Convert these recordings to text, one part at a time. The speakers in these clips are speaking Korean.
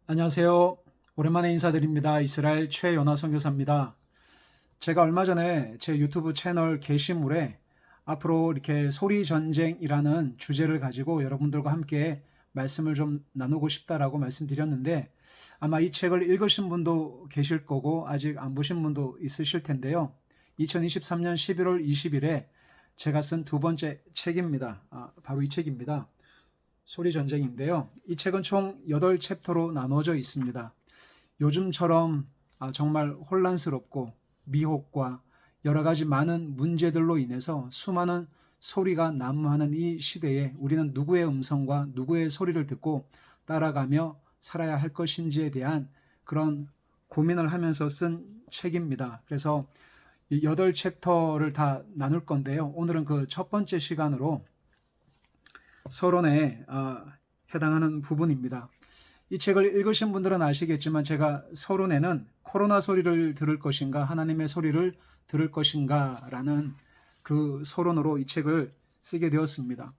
안녕하세요. 오랜만에 인사드립니다. 이스라엘 최연화 선교사입니다. 제가 얼마 전에 제 유튜브 채널 게시물에 앞으로 이렇게 소리 전쟁이라는 주제를 가지고 여러분들과 함께 말씀을 좀 나누고 싶다라고 말씀드렸는데, 아마 이 책을 읽으신 분도 계실 거고 아직 안 보신 분도 있으실 텐데요. 2023년 11월 20일에 제가 쓴 두 번째 책입니다. 바로 이 책입니다. 소리 전쟁인데요. 이 책은 총 8챕터로 나눠져 있습니다. 요즘처럼 정말 혼란스럽고 미혹과 여러 가지 많은 문제들로 인해서 수많은 소리가 난무하는 이 시대에 우리는 누구의 음성과 누구의 소리를 듣고 따라가며 살아야 할 것인지에 대한 그런 고민을 하면서 쓴 책입니다. 그래서 이 8챕터를 다 나눌 건데요. 오늘은 그 첫 번째 시간으로 서론에 해당하는 부분입니다. 이 책을 읽으신 분들은 아시겠지만 제가 서론에는 코로나 소리를 들을 것인가 하나님의 소리를 들을 것인가 라는 그 서론으로 이 책을 쓰게 되었습니다.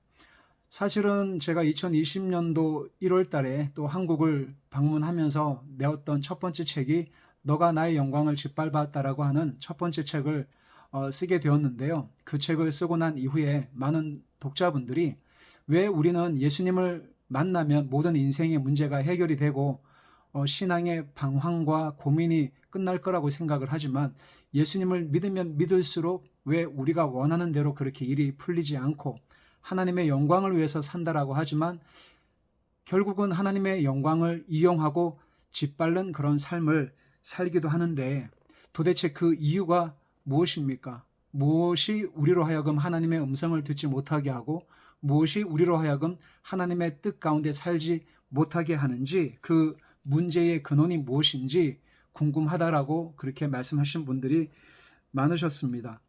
사실은 제가 2020년도 1월 달에 또 한국을 방문하면서 내었던 첫 번째 책이 너가 나의 영광을 짓밟았다라고 하는 첫 번째 책을 쓰게 되었는데요. 그 책을 쓰고 난 이후에 많은 독자분들이 왜 우리는 예수님을 만나면 모든 인생의 문제가 해결이 되고 신앙의 방황과 고민이 끝날 거라고 생각을 하지만 예수님을 믿으면 믿을수록 왜 우리가 원하는 대로 그렇게 일이 풀리지 않고 하나님의 영광을 위해서 산다라고 하지만 결국은 하나님의 영광을 이용하고 짓밟는 그런 삶을 살기도 하는데 도대체 그 이유가 무엇입니까? 무엇이 우리로 하여금 하나님의 음성을 듣지 못하게 하고 무엇이 우리로 하여금 하나님의 뜻 가운데 살지 못하게 하는지 그 문제의 근원이 무엇인지 궁금하다라고 그렇게 말씀하신 분들이 많으셨습니다.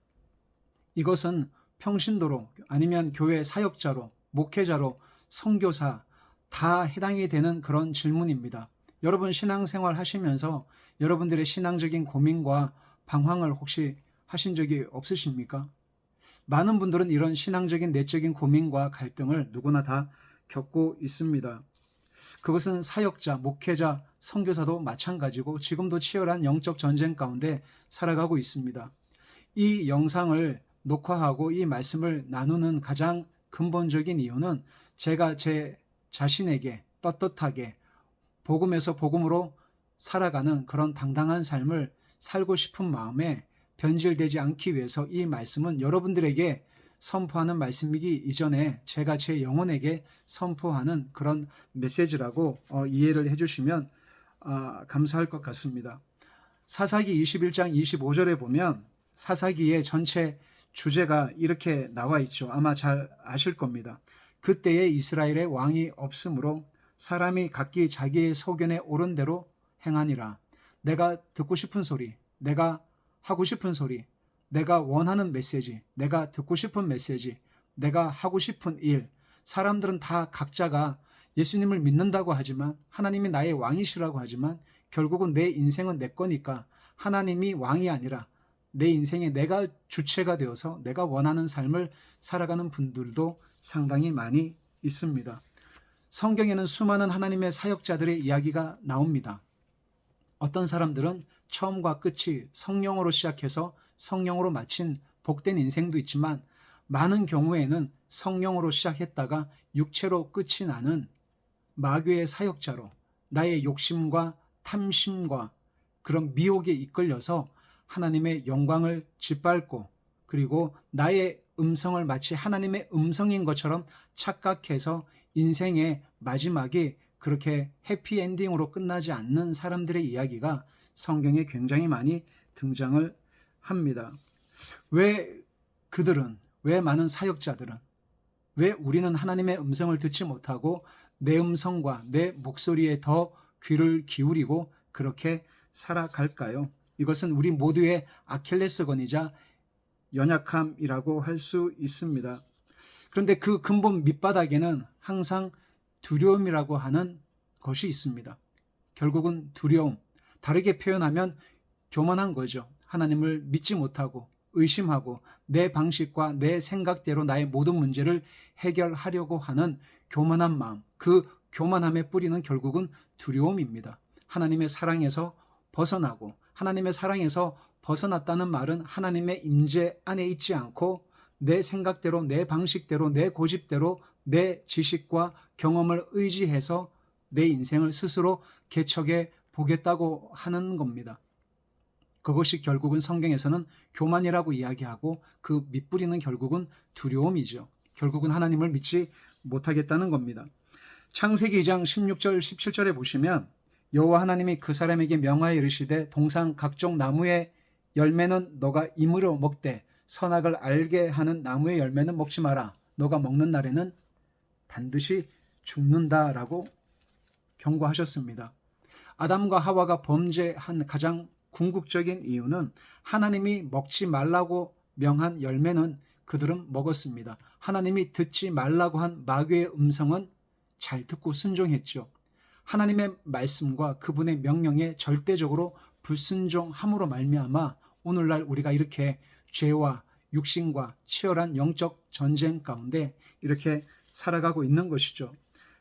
이것은 평신도로 아니면 교회 사역자로 목회자로 선교사 다 해당이 되는 그런 질문입니다. 여러분 신앙생활 하시면서 여러분들의 신앙적인 고민과 방황을 혹시 하신 적이 없으십니까? 많은 분들은 이런 신앙적인 내적인 고민과 갈등을 누구나 다 겪고 있습니다. 그것은 사역자, 목회자, 선교사도 마찬가지고 지금도 치열한 영적 전쟁 가운데 살아가고 있습니다. 이 영상을 녹화하고 이 말씀을 나누는 가장 근본적인 이유는 제가 제 자신에게 떳떳하게 복음에서 복음으로 살아가는 그런 당당한 삶을 살고 싶은 마음에 변질되지 않기 위해서 이 말씀은 여러분들에게 선포하는 말씀이기 이전에 제가 제 영혼에게 선포하는 그런 메시지라고 이해를 해주시면 감사할 것 같습니다. 사사기 21장 25절에 보면 사사기의 전체 주제가 이렇게 나와 있죠. 아마 잘 아실 겁니다. 그때에 이스라엘의 왕이 없으므로 사람이 각기 자기의 소견에 옳은 대로 행하니라. 내가 듣고 싶은 소리, 내가 하고 싶은 소리, 내가 원하는 메시지, 내가 듣고 싶은 메시지, 내가 하고 싶은 일. 사람들은 다 각자가 예수님을 믿는다고 하지만 하나님이 나의 왕이시라고 하지만 결국은 내 인생은 내 거니까 하나님이 왕이 아니라 내 인생에 내가 주체가 되어서 내가 원하는 삶을 살아가는 분들도 상당히 많이 있습니다. 성경에는 수많은 하나님의 사역자들의 이야기가 나옵니다. 어떤 사람들은 처음과 끝이 성령으로 시작해서 성령으로 마친 복된 인생도 있지만 많은 경우에는 성령으로 시작했다가 육체로 끝이 나는 마귀의 사역자로 나의 욕심과 탐심과 그런 미혹에 이끌려서 하나님의 영광을 짓밟고 그리고 나의 음성을 마치 하나님의 음성인 것처럼 착각해서 인생의 마지막이 그렇게 해피엔딩으로 끝나지 않는 사람들의 이야기가 성경에 굉장히 많이 등장을 합니다. 왜 그들은, 왜 많은 사역자들은, 왜 우리는 하나님의 음성을 듣지 못하고 내 음성과 내 목소리에 더 귀를 기울이고 그렇게 살아갈까요? 이것은 우리 모두의 아킬레스건이자 연약함이라고 할 수 있습니다. 그런데 그 근본 밑바닥에는 항상 두려움이라고 하는 것이 있습니다. 결국은 두려움, 다르게 표현하면 교만한 거죠. 하나님을 믿지 못하고 의심하고 내 방식과 내 생각대로 나의 모든 문제를 해결하려고 하는 교만한 마음, 그 교만함의 뿌리는 결국은 두려움입니다. 하나님의 사랑에서 벗어나고, 하나님의 사랑에서 벗어났다는 말은 하나님의 임재 안에 있지 않고 내 생각대로, 내 방식대로, 내 고집대로, 내 지식과 경험을 의지해서 내 인생을 스스로 개척해 보겠다고 하는 겁니다. 그것이 결국은 성경에서는 교만이라고 이야기하고 그 밑뿌리는 결국은 두려움이죠. 결국은 하나님을 믿지 못하겠다는 겁니다. 창세기 2장 16절 17절에 보시면 여호와 하나님이 그 사람에게 명하여 이르시되 동상 각종 나무의 열매는 너가 임으로 먹되 선악을 알게 하는 나무의 열매는 먹지 마라. 너가 먹는 날에는 반드시 죽는다라고 경고하셨습니다. 아담과 하와가 범죄한 가장 궁극적인 이유는 하나님이 먹지 말라고 명한 열매는 그들은 먹었습니다. 하나님이 듣지 말라고 한 마귀의 음성은 잘 듣고 순종했죠. 하나님의 말씀과 그분의 명령에 절대적으로 불순종함으로 말미암아 오늘날 우리가 이렇게 죄와 육신과 치열한 영적 전쟁 가운데 이렇게 살아가고 있는 것이죠.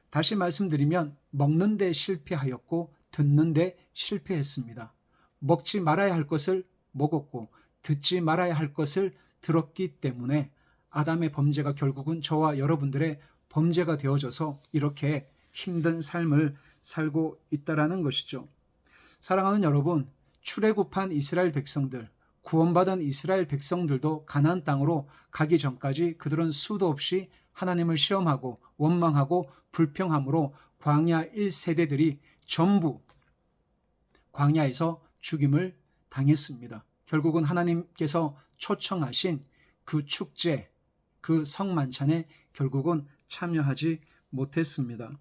다시 말씀드리면 먹는 데 실패하였고 듣는 데 실패했습니다. 먹지 말아야 할 것을 먹었고 듣지 말아야 할 것을 들었기 때문에 아담의 범죄가 결국은 저와 여러분들의 범죄가 되어져서 이렇게 힘든 삶을 살고 있다라는 것이죠. 사랑하는 여러분, 출애굽한 이스라엘 백성들, 구원받은 이스라엘 백성들도 가나안 땅으로 가기 전까지 그들은 수도 없이 하나님을 시험하고 원망하고 불평함으로 광야 1세대들이 전부 광야에서 죽임을 당했습니다. 결국은 하나님께서 초청하신 그 축제, 그 성만찬에 결국은 참여하지 못했습니다.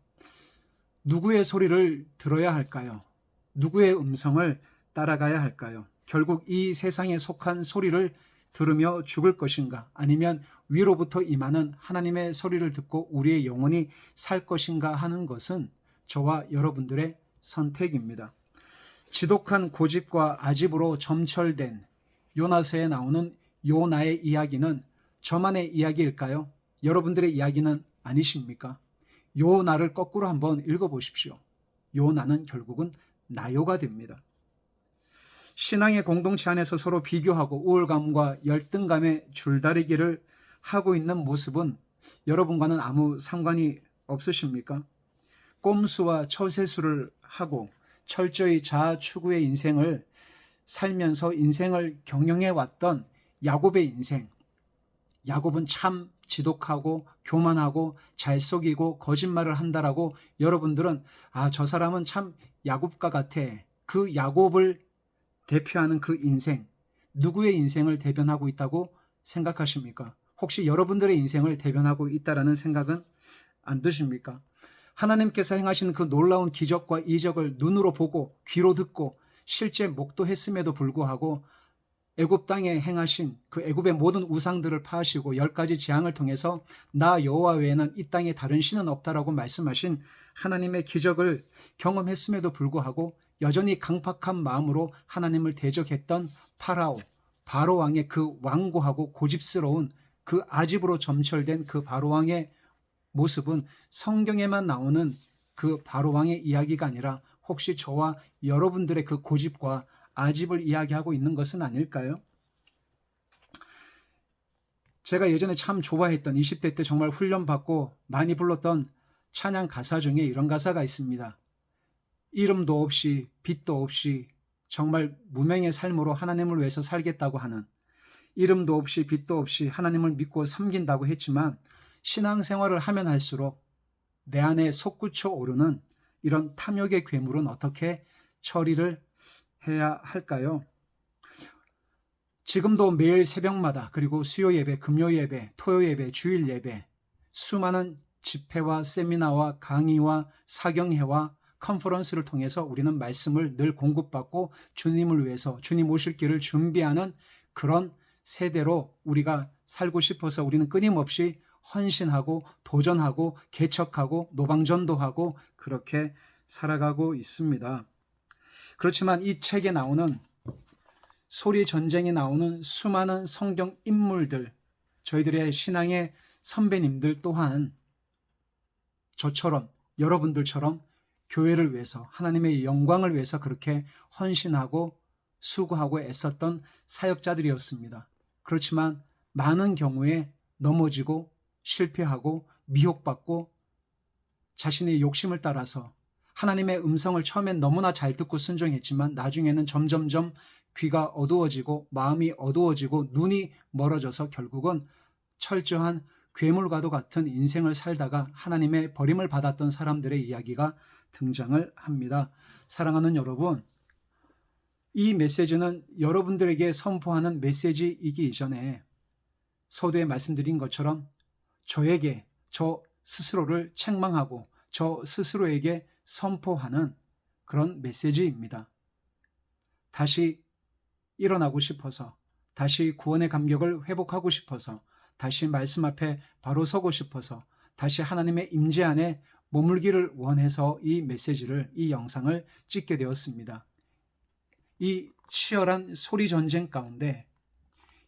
누구의 소리를 들어야 할까요? 누구의 음성을 따라가야 할까요? 결국 이 세상에 속한 소리를 들으며 죽을 것인가? 아니면 위로부터 임하는 하나님의 소리를 듣고 우리의 영혼이 살 것인가 하는 것은 저와 여러분들의 선택입니다. 지독한 고집과 아집으로 점철된 요나서에 나오는 요나의 이야기는 저만의 이야기일까요? 여러분들의 이야기는 아니십니까? 요나를 거꾸로 한번 읽어보십시오. 요나는 결국은 나요가 됩니다. 신앙의 공동체 안에서 서로 비교하고 우울감과 열등감에 줄다리기를 하고 있는 모습은 여러분과는 아무 상관이 없으십니까? 꼼수와 처세수를 하고 철저히 자아 추구의 인생을 살면서 인생을 경영해 왔던 야곱의 인생. 야곱은 참 지독하고 교만하고 잘 속이고 거짓말을 한다라고 여러분들은 저 사람은 참 야곱과 같아. 그 야곱을 대표하는 그 인생, 누구의 인생을 대변하고 있다고 생각하십니까? 혹시 여러분들의 인생을 대변하고 있다라는 생각은 안 드십니까? 하나님께서 행하신 그 놀라운 기적과 이적을 눈으로 보고 귀로 듣고 실제 목도했음에도 불구하고 애굽 땅에 행하신 그 애굽의 모든 우상들을 파하시고 10가지 재앙을 통해서 나 여호와 외에는 이 땅에 다른 신은 없다라고 말씀하신 하나님의 기적을 경험했음에도 불구하고 여전히 강팍한 마음으로 하나님을 대적했던 바로 왕의 그 완고하고 고집스러운 그 아집으로 점철된 그 바로 왕의 모습은 성경에만 나오는 그 바로 왕의 이야기가 아니라 혹시 저와 여러분들의 그 고집과 아집을 이야기하고 있는 것은 아닐까요? 제가 예전에 참 좋아했던 20대 때 정말 훈련받고 많이 불렀던 찬양 가사 중에 이런 가사가 있습니다. 이름도 없이 빛도 없이 정말 무명의 삶으로 하나님을 위해서 살겠다고 하는, 이름도 없이 빛도 없이 하나님을 믿고 섬긴다고 했지만 신앙생활을 하면 할수록 내 안에 솟구쳐 오르는 이런 탐욕의 괴물은 어떻게 처리를 해야 할까요? 지금도 매일 새벽마다 그리고 수요 예배, 금요 예배, 토요 예배, 주일 예배 수많은 집회와 세미나와 강의와 사경회와 컨퍼런스를 통해서 우리는 말씀을 늘 공급받고 주님을 위해서 주님 오실 길을 준비하는 그런 세대로 우리가 살고 싶어서 우리는 끊임없이 헌신하고 도전하고 개척하고 노방전도하고 그렇게 살아가고 있습니다. 그렇지만 이 책에 나오는 소리 전쟁에 나오는 수많은 성경 인물들, 저희들의 신앙의 선배님들 또한 저처럼 여러분들처럼 교회를 위해서 하나님의 영광을 위해서 그렇게 헌신하고 수고하고 애썼던 사역자들이었습니다. 그렇지만 많은 경우에 넘어지고 실패하고 미혹받고 자신의 욕심을 따라서 하나님의 음성을 처음엔 너무나 잘 듣고 순종했지만 나중에는 점점점 귀가 어두워지고 마음이 어두워지고 눈이 멀어져서 결국은 철저한 괴물과도 같은 인생을 살다가 하나님의 버림을 받았던 사람들의 이야기가 등장을 합니다. 사랑하는 여러분, 이 메시지는 여러분들에게 선포하는 메시지이기 이전에 서두에 말씀드린 것처럼 저에게 저 스스로를 책망하고 저 스스로에게 선포하는 그런 메시지입니다. 다시 일어나고 싶어서, 다시 구원의 감격을 회복하고 싶어서, 다시 말씀 앞에 바로 서고 싶어서, 다시 하나님의 임재 안에 머물기를 원해서 이 메시지를, 이 영상을 찍게 되었습니다. 이 치열한 소리 전쟁 가운데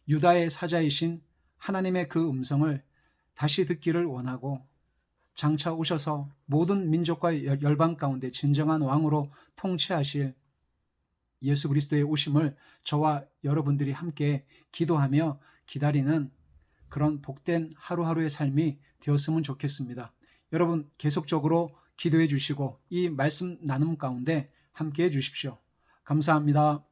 유다의 사자이신 하나님의 그 음성을 다시 듣기를 원하고 장차 오셔서 모든 민족과 열방 가운데 진정한 왕으로 통치하실 예수 그리스도의 오심을 저와 여러분들이 함께 기도하며 기다리는 그런 복된 하루하루의 삶이 되었으면 좋겠습니다. 여러분 계속적으로 기도해 주시고 이 말씀 나눔 가운데 함께 해 주십시오. 감사합니다.